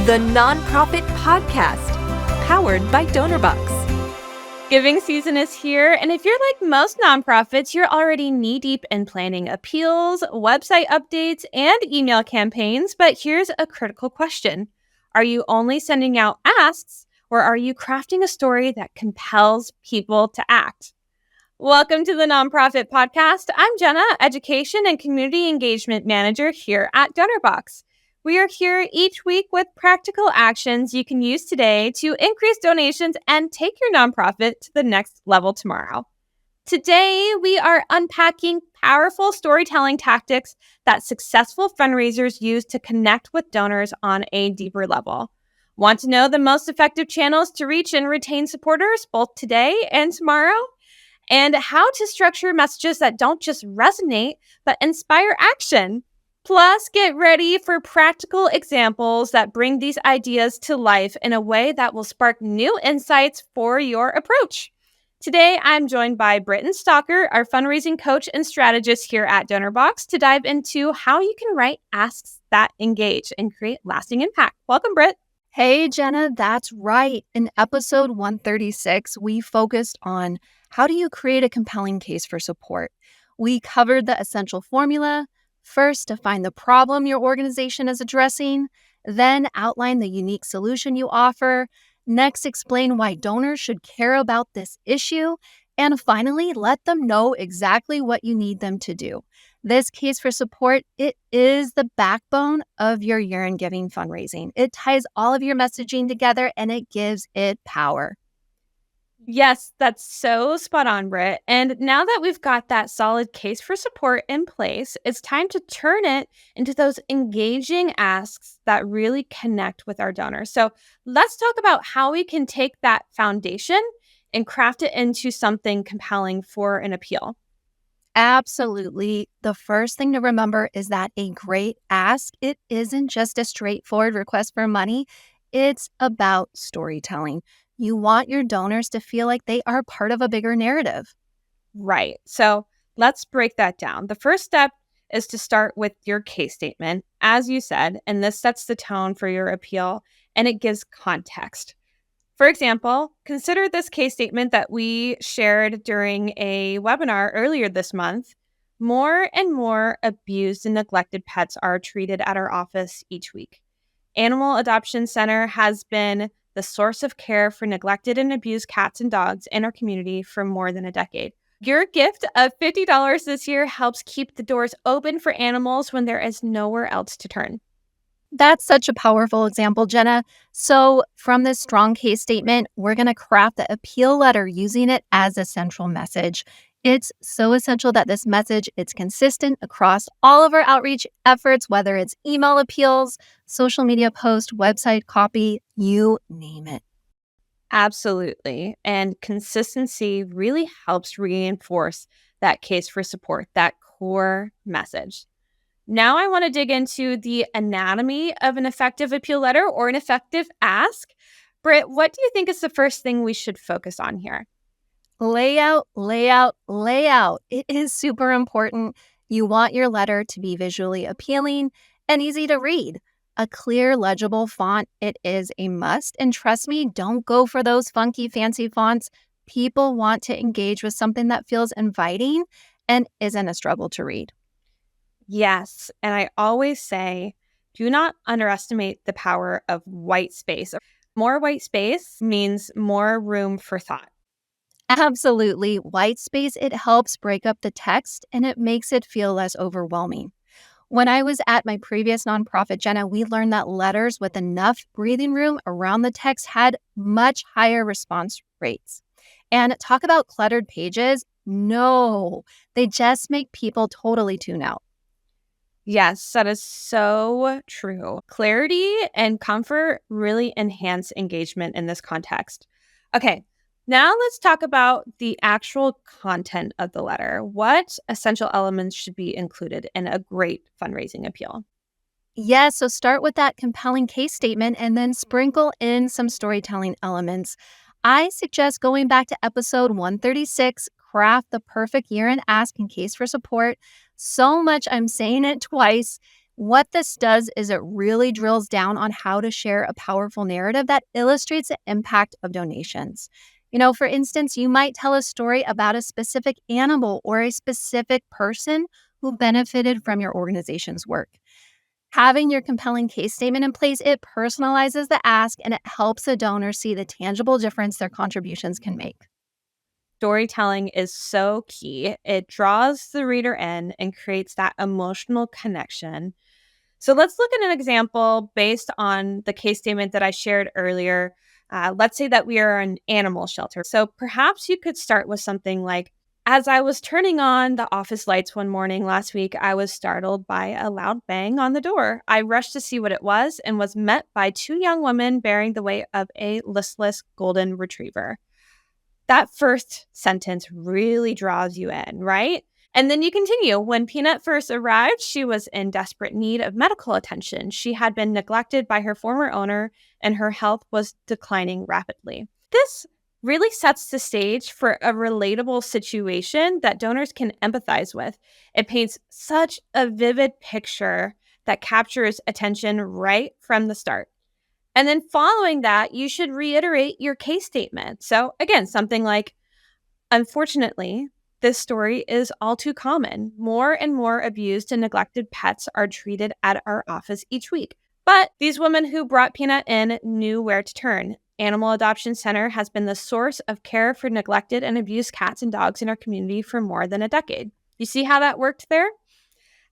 the Nonprofit Podcast, powered by Donorbox. Giving season is here, and if you're like most nonprofits, you're already knee-deep in planning appeals, website updates, and email campaigns. But here's a critical question. Are you only sending out asks, or are you crafting a story that compels people to act? Welcome to the Nonprofit Podcast. I'm Jena, Education and Community Engagement Manager here at Donorbox. We are here each week with practical actions you can use today to increase donations and take your nonprofit to the next level tomorrow. Today, we are unpacking powerful storytelling tactics that successful fundraisers use to connect with donors on a deeper level. Want to know the most effective channels to reach and retain supporters both today and tomorrow? And how to structure messages that don't just resonate, but inspire action. Plus, get ready for practical examples that bring these ideas to life in a way that will spark new insights for your approach. Today, I'm joined by Britt and Stalker, our fundraising coach and strategist here at Donorbox, to dive into how you can write asks that engage and create lasting impact. Welcome, Britt. Hey, Jena, that's right. In episode 136, we focused on how do you create a compelling case for support. We covered the essential formula. First, define the problem your organization is addressing, then outline the unique solution you offer. Next, explain why donors should care about this issue. And finally, let them know exactly what you need them to do. This case for support, it is the backbone of your year-end giving fundraising. It ties all of your messaging together and it gives it power. Yes, that's so spot on, Britt. And now that we've got that solid case for support in place, it's time to turn it into those engaging asks that really connect with our donors. So let's talk about how we can take that foundation and craft it into something compelling for an appeal. Absolutely. The first thing to remember is that a great ask, it isn't just a straightforward request for money. It's about storytelling. You want your donors to feel like they are part of a bigger narrative. Right. So let's break that down. The first step is to start with your case statement, as you said, and this sets the tone for your appeal and it gives context. For example, consider this case statement that we shared during a webinar earlier this month. More and more abused and neglected pets are treated at our office each week. Animal Adoption Center has been the source of care for neglected and abused cats and dogs in our community for more than a decade. Your gift of $50 this year helps keep the doors open for animals when there is nowhere else to turn. That's such a powerful example, Jena. So from this strong case statement, we're going to craft the appeal letter using it as a central message. It's so essential that this message is consistent across all of our outreach efforts, whether it's email appeals, social media posts, website copy, you name it. Absolutely. And consistency really helps reinforce that case for support, that core message. Now I want to dig into the anatomy of an effective appeal letter or an effective ask. Britt, what do you think is the first thing we should focus on here? Layout, layout, layout. It is super important. You want your letter to be visually appealing and easy to read. A clear, legible font, it is a must. And trust me, don't go for those funky, fancy fonts. People want to engage with something that feels inviting and isn't a struggle to read. Yes, and I always say, do not underestimate the power of white space. More white space means more room for thought. Absolutely. White space, it helps break up the text and it makes it feel less overwhelming. When I was at my previous nonprofit, Jena, we learned that letters with enough breathing room around the text had much higher response rates. And talk about cluttered pages. No, they just make people totally tune out. Yes, that is so true. Clarity and comfort really enhance engagement in this context. Okay, now let's talk about the actual content of the letter. What essential elements should be included in a great fundraising appeal? Yeah, so start with that compelling case statement and then sprinkle in some storytelling elements. I suggest going back to episode 136, craft the perfect year-end ask in case for support. So much I'm saying it twice. What this does is it really drills down on how to share a powerful narrative that illustrates the impact of donations. For instance, you might tell a story about a specific animal or a specific person who benefited from your organization's work. Having your compelling case statement in place, it personalizes the ask and it helps the donor see the tangible difference their contributions can make. Storytelling is so key. It draws the reader in and creates that emotional connection. So let's look at an example based on the case statement that I shared earlier. Let's say that we are an animal shelter. So perhaps you could start with something like, as I was turning on the office lights one morning last week, I was startled by a loud bang on the door. I rushed to see what it was and was met by two young women bearing the weight of a listless golden retriever. That first sentence really draws you in, right? And then you continue. When Peanut first arrived, she was in desperate need of medical attention. She had been neglected by her former owner, and her health was declining rapidly. This really sets the stage for a relatable situation that donors can empathize with. It paints such a vivid picture that captures attention right from the start. And then following that, you should reiterate your case statement. So again, something like, unfortunately, this story is all too common. More and more abused and neglected pets are treated at our office each week. But these women who brought Peanut in knew where to turn. Animal Adoption Center has been the source of care for neglected and abused cats and dogs in our community for more than a decade. You see how that worked there?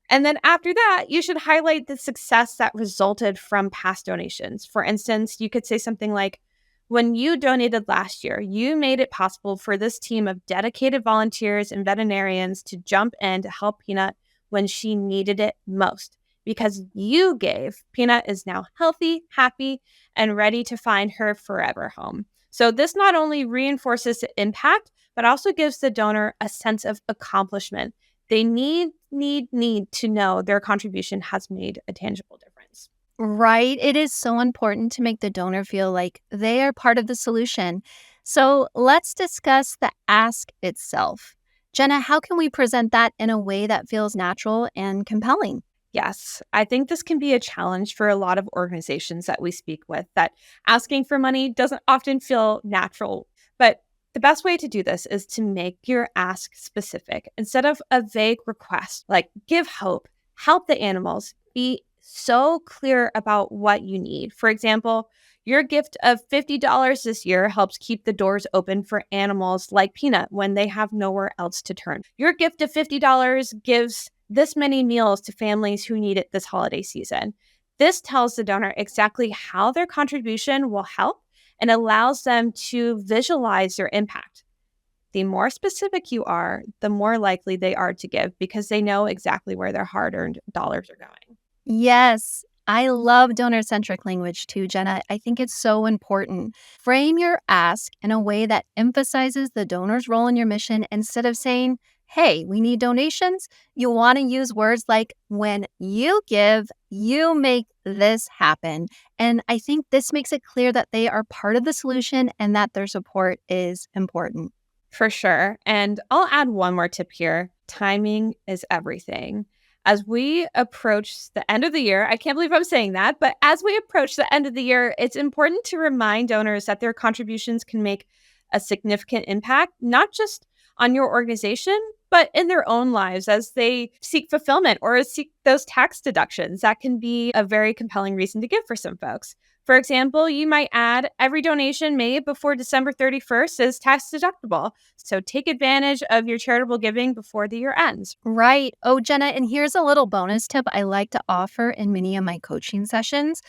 And then after that, you should highlight the success that resulted from past donations. For instance, you could say something like, when you donated last year, you made it possible for this team of dedicated volunteers and veterinarians to jump in to help Peanut when she needed it most. Because you gave, Peanut is now healthy, happy, and ready to find her forever home. So this not only reinforces the impact, but also gives the donor a sense of accomplishment. They need to know their contribution has made a tangible difference. Right. It is so important to make the donor feel like they are part of the solution. So let's discuss the ask itself. Jena, how can we present that in a way that feels natural and compelling? Yes, I think this can be a challenge for a lot of organizations that we speak with, that asking for money doesn't often feel natural. But the best way to do this is to make your ask specific instead of a vague request like give hope, help the animals. Be so clear about what you need. For example, your gift of $50 this year helps keep the doors open for animals like Peanut when they have nowhere else to turn. Your gift of $50 gives this many meals to families who need it this holiday season. This tells the donor exactly how their contribution will help and allows them to visualize their impact. The more specific you are, the more likely they are to give because they know exactly where their hard-earned dollars are going. Yes, I love donor-centric language too, Jena. I think it's so important. Frame your ask in a way that emphasizes the donor's role in your mission instead of saying, hey, we need donations. You want to use words like, when you give, you make this happen. And I think this makes it clear that they are part of the solution and that their support is important. For sure. And I'll add one more tip here. Timing is everything. As we approach the end of the year, I can't believe I'm saying that, but as we approach the end of the year, it's important to remind donors that their contributions can make a significant impact, not just on your organization, but in their own lives as they seek fulfillment or seek those tax deductions. That can be a very compelling reason to give for some folks. For example, you might add every donation made before December 31st is tax deductible. So take advantage of your charitable giving before the year ends. Right. Oh, Jena, and here's a little bonus tip I like to offer in many of my coaching sessions.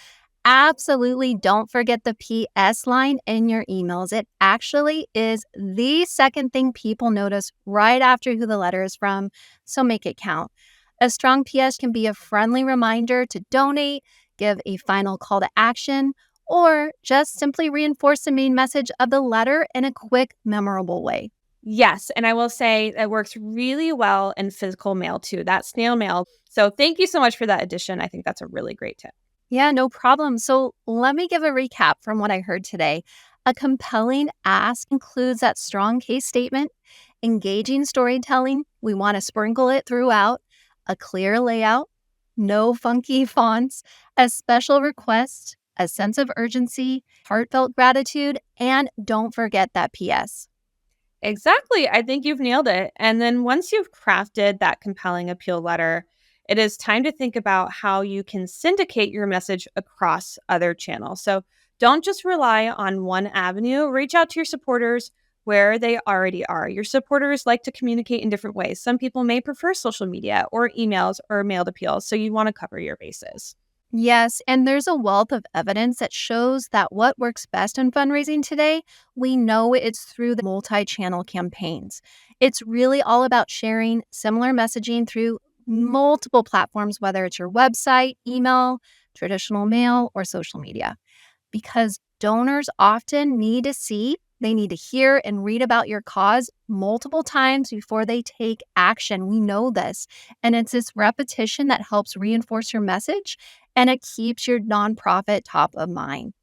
Absolutely don't forget the PS line in your emails. It actually is the second thing people notice right after who the letter is from, so make it count. A strong PS can be a friendly reminder to donate, give a final call to action, or just simply reinforce the main message of the letter in a quick, memorable way. Yes, and I will say it works really well in physical mail too, that snail mail. So thank you so much for that addition. I think that's a really great tip. Yeah, no problem. So let me give a recap from what I heard today. A compelling ask includes that strong case statement, engaging storytelling. We want to sprinkle it throughout, a clear layout, No funky fonts, a special request, a sense of urgency, heartfelt gratitude, and don't forget that PS. Exactly. I think you've nailed it. And then once you've crafted that compelling appeal letter, it is time to think about how you can syndicate your message across other channels. So don't just rely on one avenue. Reach out to your supporters where they already are. Your supporters like to communicate in different ways. Some people may prefer social media or emails or mailed appeals. So you want to cover your bases. Yes, and there's a wealth of evidence that shows that what works best in fundraising today, we know it's through the multi-channel campaigns. It's really all about sharing similar messaging through multiple platforms, whether it's your website, email, traditional mail, or social media, because donors often need to see, they need to hear and read about your cause multiple times before they take action. We know this. And it's this repetition that helps reinforce your message and it keeps your nonprofit top of mind.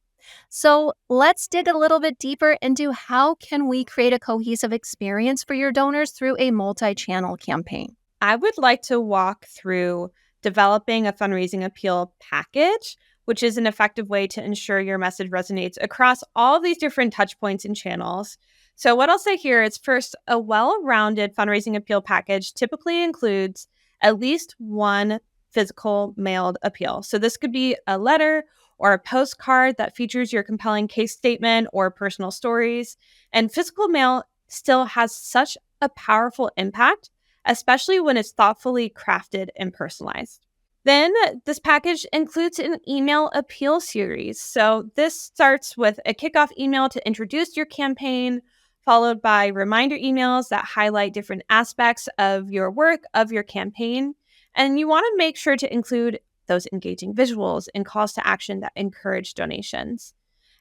So let's dig a little bit deeper into how can we create a cohesive experience for your donors through a multi-channel campaign. I would like to walk through developing a fundraising appeal package, which is an effective way to ensure your message resonates across all these different touch points and channels. So, what I'll say here is first, a well rounded fundraising appeal package typically includes at least one physical mailed appeal. So, this could be a letter or a postcard that features your compelling case statement or personal stories. And physical mail still has such a powerful impact, especially when it's thoughtfully crafted and personalized. Then this package includes an email appeal series. So this starts with a kickoff email to introduce your campaign, followed by reminder emails that highlight different aspects of your work, of your campaign. And you want to make sure to include those engaging visuals and calls to action that encourage donations.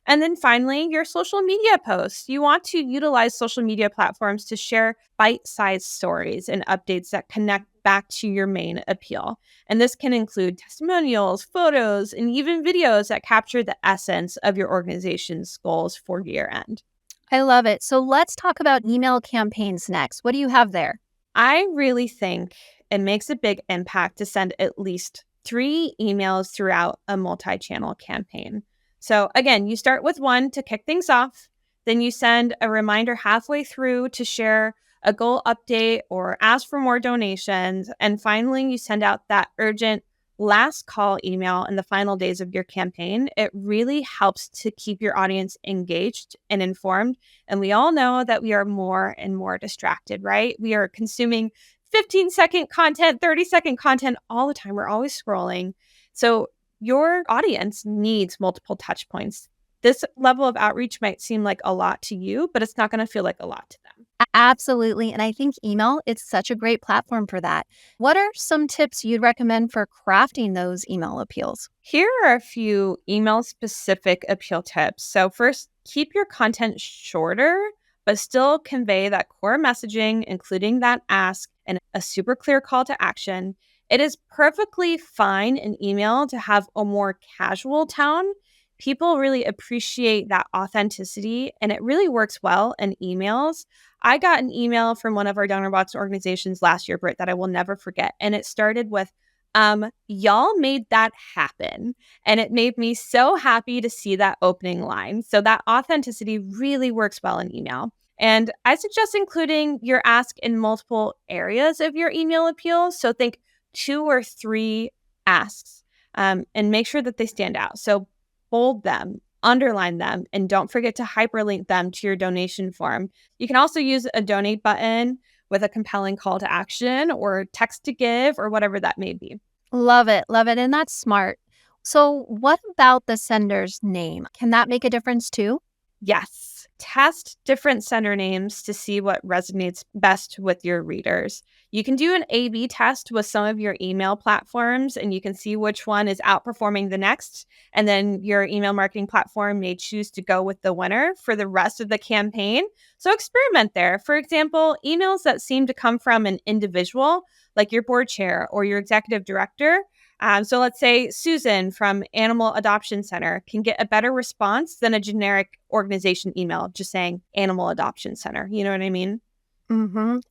And then finally, your social media posts. You want to utilize social media platforms to share bite-sized stories and updates that connect back to your main appeal. And this can include testimonials, photos, and even videos that capture the essence of your organization's goals for year end. I love it. So let's talk about email campaigns next. What do you have there? I really think it makes a big impact to send at least 3 emails throughout a multi-channel campaign. So again, you start with one to kick things off, then you send a reminder halfway through to share a goal update or ask for more donations, and finally you send out that urgent last call email in the final days of your campaign. It really helps to keep your audience engaged and informed. And we all know that we are more and more distracted, right? We are consuming 15-second content, 30-second content all the time. We're always scrolling. So your audience needs multiple touch points. This level of outreach might seem like a lot to you, but it's not going to feel like a lot to them. Absolutely. And I think email, it's such a great platform for that. What are some tips you'd recommend for crafting those email appeals? Here are a few email specific appeal tips. So, first, keep your content shorter, but still convey that core messaging, including that ask and a super clear call to action. It is perfectly fine in email to have a more casual tone. People really appreciate that authenticity, and it really works well in emails. I got an email from one of our Donorbox organizations last year, Britt, that I will never forget. And it started with, y'all made that happen. And it made me so happy to see that opening line. So that authenticity really works well in email. And I suggest including your ask in multiple areas of your email appeal. So think 2 or 3 asks, and make sure that they stand out. So bold them, underline them, and don't forget to hyperlink them to your donation form. You can also use a donate button with a compelling call to action or text to give or whatever that may be. Love it. Love it. And that's smart. So, what about the sender's name? Can that make a difference too? Yes. Test different sender names to see what resonates best with your readers. You can do an A/B test with some of your email platforms and you can see which one is outperforming the next. And then your email marketing platform may choose to go with the winner for the rest of the campaign. So experiment there. For example, emails that seem to come from an individual, like your board chair or your executive director. So let's say Susan from Animal Adoption Center can get a better response than a generic organization email just saying Animal Adoption Center. You know what I mean?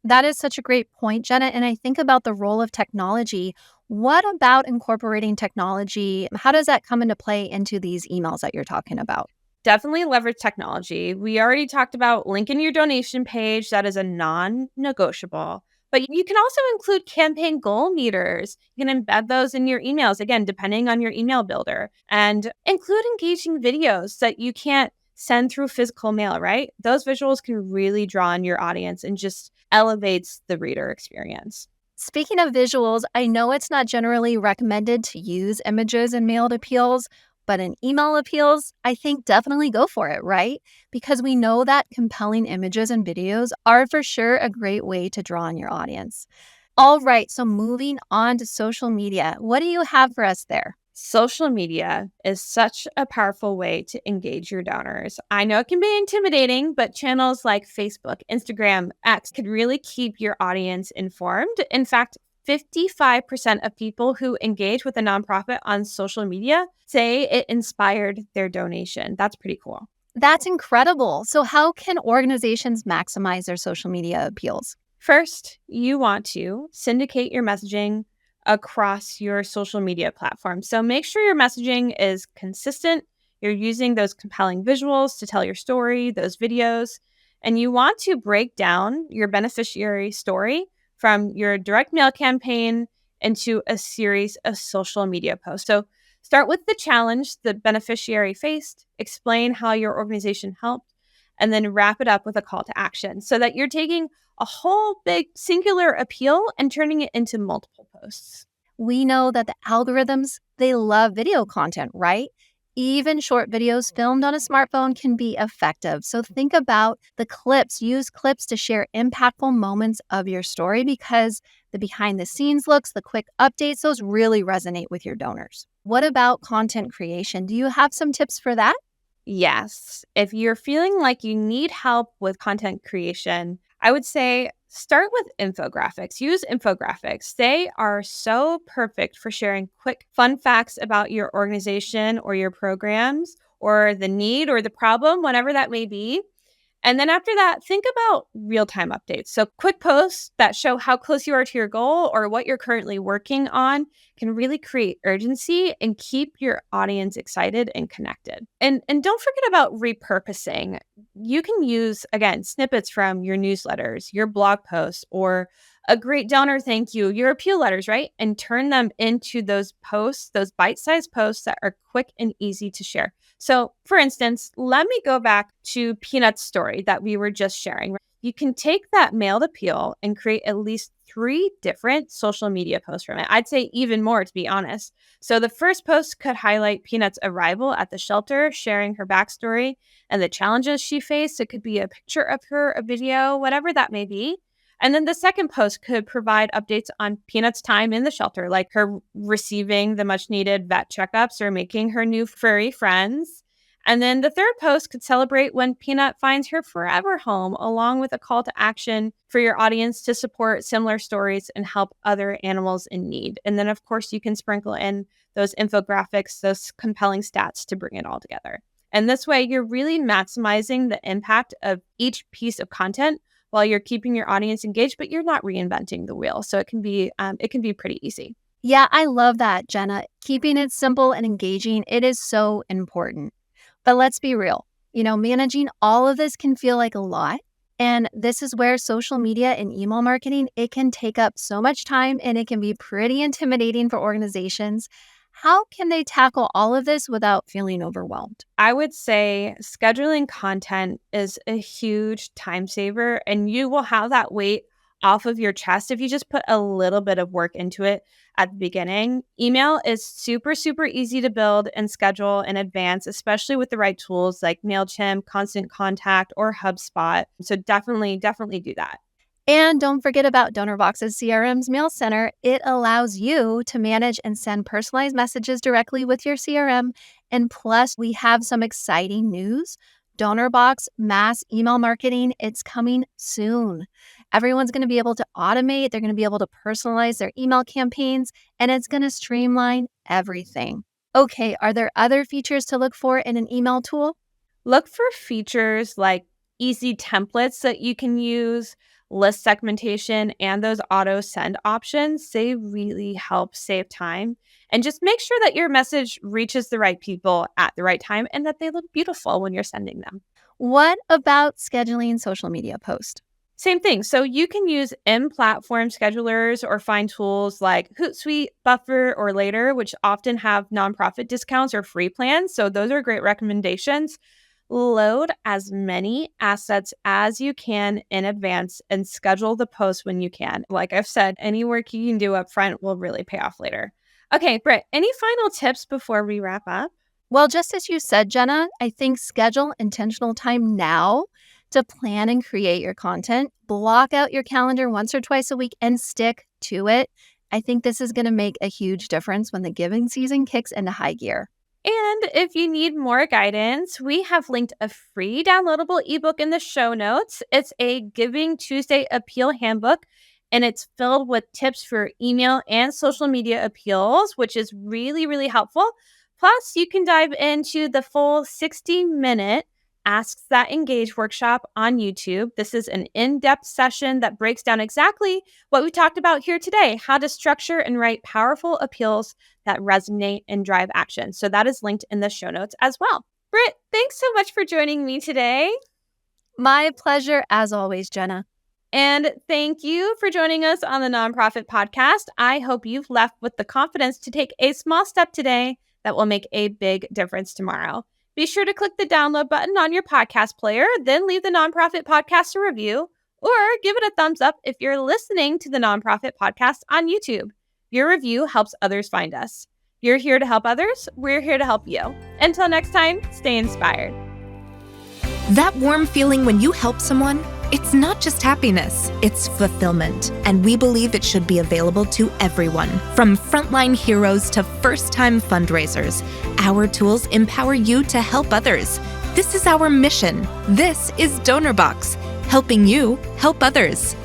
That is such a great point, Jenna. And I think about the role of technology. What about incorporating technology? How does that come into play into these emails that you're talking about? Definitely leverage technology. We already talked about linking your donation page. That is a non-negotiable. But you can also include campaign goal meters. You can embed those in your emails, again, depending on your email builder. And include engaging videos that you can't send through physical mail, right? Those visuals can really draw in your audience and just elevates the reader experience. Speaking of visuals, I know it's not generally recommended to use images in mailed appeals, but in email appeals, I think definitely go for it, right? Because we know that compelling images and videos are for sure a great way to draw in your audience. All right, so moving on to social media, what do you have for us there? Social media is such a powerful way to engage your donors. I know it can be intimidating, but channels like Facebook, Instagram, X could really keep your audience informed. In fact, 55% of people who engage with a nonprofit on social media say it inspired their donation. That's pretty cool. That's incredible. So, how can organizations maximize their social media appeals? First, you want to syndicate your messaging across your social media platform. So make sure your messaging is consistent. You're using those compelling visuals to tell your story, those videos, and you want to break down your beneficiary story from your direct mail campaign into a series of social media posts. So start with the challenge the beneficiary faced, explain how your organization helped, and then wrap it up with a call to action so that you're taking a whole big singular appeal and turning it into multiple posts. We know that the algorithms, they love video content, right? Even short videos filmed on a smartphone can be effective. So think about the clips. Use clips to share impactful moments of your story because the behind the scenes looks, the quick updates, those really resonate with your donors. What about content creation? Do you have some tips for that? Yes, if you're feeling like you need help with content creation, I would say start with infographics. Use infographics. They are so perfect for sharing quick, fun facts about your organization or your programs or the need or the problem, whatever that may be. And then after that, think about real time updates. So, quick posts that show how close you are to your goal or what you're currently working on can really create urgency and keep your audience excited and connected. And don't forget about repurposing. You can use, again, snippets from your newsletters, your blog posts, or a great donor thank you, your appeal letters, right? And turn them into those posts, those bite sized posts that are quick and easy to share. So, for instance, let me go back to Peanut's story that we were just sharing. You can take that mailed appeal and create at least 3 different social media posts from it. I'd say even more, to be honest. So, the first post could highlight Peanut's arrival at the shelter, sharing her backstory and the challenges she faced. It could be a picture of her, a video, whatever that may be. And then the second post could provide updates on Peanut's time in the shelter, like her receiving the much needed vet checkups or making her new furry friends. And then the third post could celebrate when Peanut finds her forever home, along with a call to action for your audience to support similar stories and help other animals in need. And then, of course, you can sprinkle in those infographics, those compelling stats to bring it all together. And this way, you're really maximizing the impact of each piece of content while you're keeping your audience engaged, but you're not reinventing the wheel. So it can be pretty easy. Yeah, I love that, Jenna. Keeping it simple and engaging, it is so important. But let's be real. Managing all of this can feel like a lot. And this is where social media and email marketing, it can take up so much time and it can be pretty intimidating for organizations. How can they tackle all of this without feeling overwhelmed? I would say scheduling content is a huge time saver, and you will have that weight off of your chest if you just put a little bit of work into it at the beginning. Email is super, super easy to build and schedule in advance, especially with the right tools like MailChimp, Constant Contact, or HubSpot. So definitely do that. And don't forget about Donorbox's CRM's Mail Center. It allows you to manage and send personalized messages directly with your CRM. And plus, we have some exciting news. Donorbox mass email marketing, it's coming soon. Everyone's going to be able to automate. They're going to be able to personalize their email campaigns, and it's going to streamline everything. Okay, are there other features to look for in an email tool? Look for features like easy templates that you can use, List segmentation and those auto send options, they really help save time. And just make sure that your message reaches the right people at the right time and that they look beautiful when you're sending them. What about scheduling social media posts? Same thing. So you can use in-platform schedulers or find tools like Hootsuite, Buffer, or Later, which often have nonprofit discounts or free plans. So those are great recommendations. Load as many assets as you can in advance and schedule the post when you can. Like I've said, any work you can do up front will really pay off later. Okay, Britt, any final tips before we wrap up? Well, just as you said, Jena, I think schedule intentional time now to plan and create your content. Block out your calendar once or twice a week and stick to it. I think this is going to make a huge difference when the giving season kicks into high gear. And if you need more guidance, we have linked a free downloadable ebook in the show notes. It's a Giving Tuesday Appeal Handbook, and it's filled with tips for email and social media appeals, which is really, really helpful. Plus, you can dive into the full 60-minute Asks That Engage workshop on YouTube. This is an in-depth session that breaks down exactly what we talked about here today, how to structure and write powerful appeals that resonate and drive action. So that is linked in the show notes as well. Britt, thanks so much for joining me today. My pleasure, as always, Jena. And thank you for joining us on the Nonprofit Podcast. I hope you've left with the confidence to take a small step today that will make a big difference tomorrow. Be sure to click the download button on your podcast player, then leave the Nonprofit Podcast a review, or give it a thumbs up if you're listening to the Nonprofit Podcast on YouTube. Your review helps others find us. You're here to help others. We're here to help you. Until next time, stay inspired. That warm feeling when you help someone, it's not just happiness, it's fulfillment. And we believe it should be available to everyone, from frontline heroes to first-time fundraisers. Our tools empower you to help others. This is our mission. This is Donorbox, helping you help others.